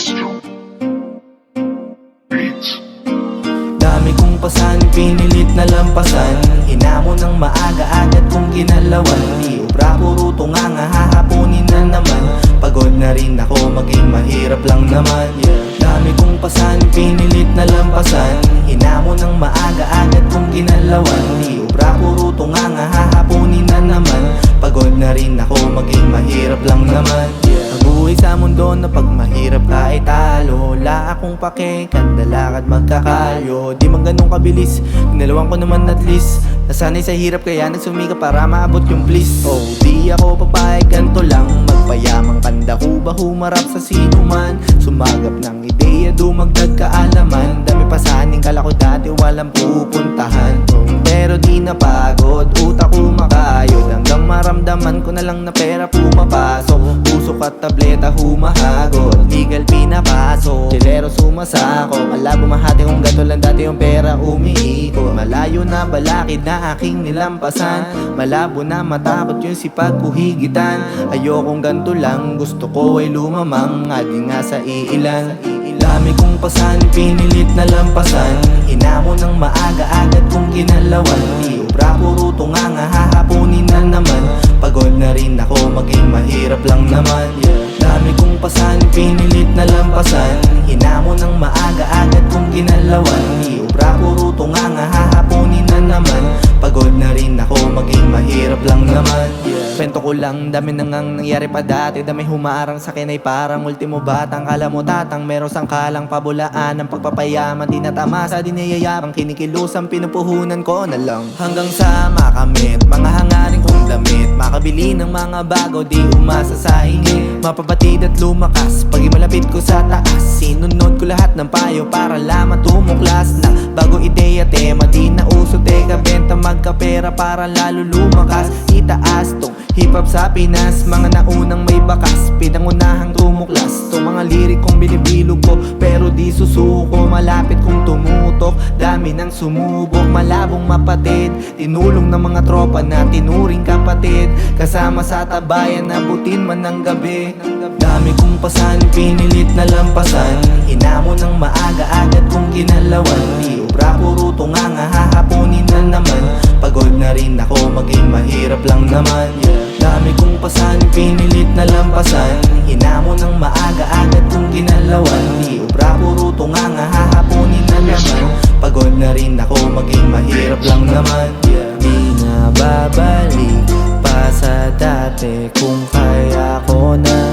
Astro Beats. Dami kong pasan, pinilit na lampasan. Hinamon ng maaga, agad kong ginalawan. Di ubra, puro tunganga, hahapunin na naman. Pagod na rin ako, maging mahirap lang naman. Dami kong pasan, pinilit na lampasan. Hinamon ng maaga, agad kong ginalawan. Di ubra, puro tunganga, hahapunin na naman. Pagod na rin ako, maging mahirap lang naman. Nabuhay sa mundo na pag mahirap ka ay talo. Wala akong pake, kandalakad magkakalyo. Di man ganun kabilis, ginalawan ko naman at least. Nasanay sa hirap kaya nagsumika para maabot yung bliss. Oh, di ako papayag, ganto lang magpayamang kanda ba humarap sa sino man. Sumagap ng ideya, dumagdag kaalaman. Dami pa saning kala ko dati walang pupuntahan. Pero di napagod, utak ko makayod. Hanggang maramdaman ko na lang na pera pumapasok. Pusok at tableta humahagot, legal pinapasok. Chilero sumasako, malabo mahati kung gato lang dati yung pera umiiko. Malayo na balakid na aking nilampasan. Malabo na matakot yung sipag ko higitan. Ayokong ganto lang, gusto ko ay lumamang. Adi nga sa iilan. Dami kong pasan, pinilit na lampasan. Hinamon ng maaga, agad kong ginalawan. Di ubra, puro tunganga, hahapunin na naman. Pagod na rin ako, maging mahirap lang naman. Dami kong pasan, pinilit na lampasan. Hinamon ng maaga, agad kong ginalawan. Di ubra, puro tunganga, hahapunin na naman. Pagod na rin ako, maging mahirap lang naman. Kwento ko lang, dami nang nangyari pa dati. Dami humarang sa akin ay parang ultimo batang. Kala mo tatang, meron sangkalang pabulaan. Ang pagpapayaman, di natamasa, di nayayabang. Kinikilusang pinupuhunan ko na lang. Hanggang sa makamit, mga hangarin kong damit. Makabili ng mga bago, di umasa sa ingin. Mapabatid at lumakas, pag malapit ko sa taas. Sinunod ko lahat ng payo para lamang tumuklas. Na bago ideya, tema, di na uso. Teka, benta, magkapera para lalo lumakas. Itaas tong hip-hop sa Pinas, mga naunang may bakas. Pinangunahang tumuklas, to mga lirik kong binibilog ko. Pero di susuko, malapit kong tumutok. Dami nang sumubok, malabong mapatid. Tinulong ng mga tropa na tinuring kapatid. Kasama sa tabayan, nabutin man ng gabi. Dami kong pasan, pinilit na lampasan. Hinamon ng maaga, agad kong ginalawan. Di ubra, puro tunganga, hahapunin na naman. Pagod na rin ako, maging mahirap lang naman. Dami kong pasan, pinilit na lampasan. Hinamon ng maaga, agad kong ginalawan. Di ubra, puro tunganga, hahapunin na naman. Pagod na rin ako, maging mahirap lang naman. Di na babalik pa sa dati kung kaya ko na